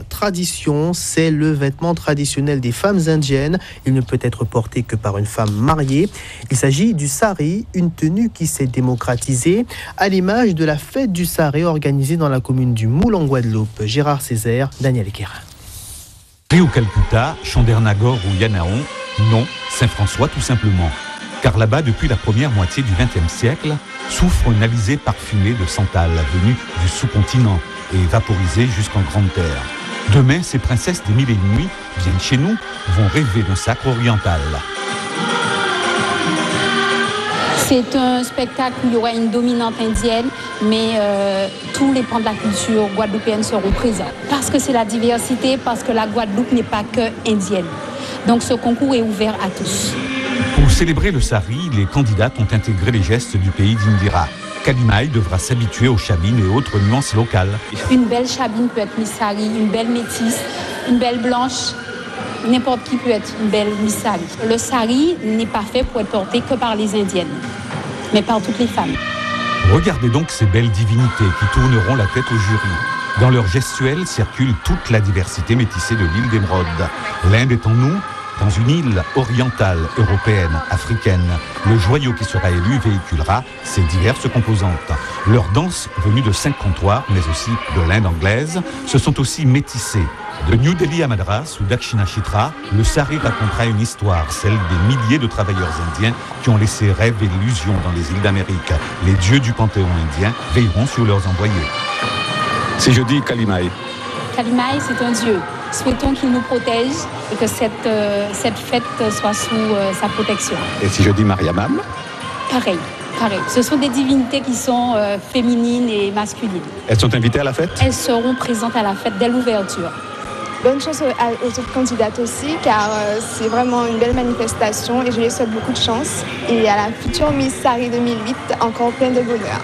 Tradition, c'est le vêtement traditionnel des femmes indiennes. Il ne peut être porté que par une femme mariée. Il s'agit du sari, une tenue qui s'est démocratisée à l'image de la fête du sari organisée dans la commune du Moule en Guadeloupe. Gérard Césaire, Daniel Guérin. Ou Calcutta, Chandernagore ou Yanaon, non, Saint-François tout simplement. Car là-bas, depuis la première moitié du XXe siècle, souffre une alizée parfumée de santal venue du sous-continent et vaporisée jusqu'en grande terre. Demain, ces princesses des mille et une nuits viennent chez nous, vont rêver d'un sacre oriental. C'est un spectacle où il y aura une dominante indienne, mais tous les pans de la culture guadeloupéenne seront présents. Parce que c'est la diversité, parce que la Guadeloupe n'est pas que indienne. Donc ce concours est ouvert à tous. Pour célébrer le sari, les candidates ont intégré les gestes du pays d'Indira. Kalimaï devra s'habituer aux chabines et autres nuances locales. Une belle chabine peut être Miss Sari, une belle métisse, une belle blanche. N'importe qui peut être une belle Miss Sari. Le sari n'est pas fait pour être porté que par les indiennes, mais par toutes les femmes. Regardez donc ces belles divinités qui tourneront la tête au jury. Dans leur gestuelle circule toute la diversité métissée de l'île d'Émeraude. L'Inde est en nous, dans une île orientale, européenne, africaine. Le joyau qui sera élu véhiculera ces diverses composantes. Leurs danses, venues de 5 comptoirs, mais aussi de l'Inde anglaise, se sont aussi métissées. De New Delhi à Madras ou Dakshinachitra, le sari racontera une histoire, celle des milliers de travailleurs indiens qui ont laissé rêve et illusion dans les îles d'Amérique. Les dieux du panthéon indien veilleront sur leurs envoyés. Si je dis Kalimaï. Kalimaï, c'est un dieu. Souhaitons qu'il nous protège et que cette fête soit sous sa protection. Et si je dis Mariamam? Pareil. Ce sont des divinités qui sont féminines et masculines. Elles sont invitées à la fête? Elles seront présentes à la fête dès l'ouverture. Bonne chance aux autres candidates aussi, car c'est vraiment une belle manifestation et je les souhaite beaucoup de chance. Et à la future Miss Sari 2008, encore plein de bonheur.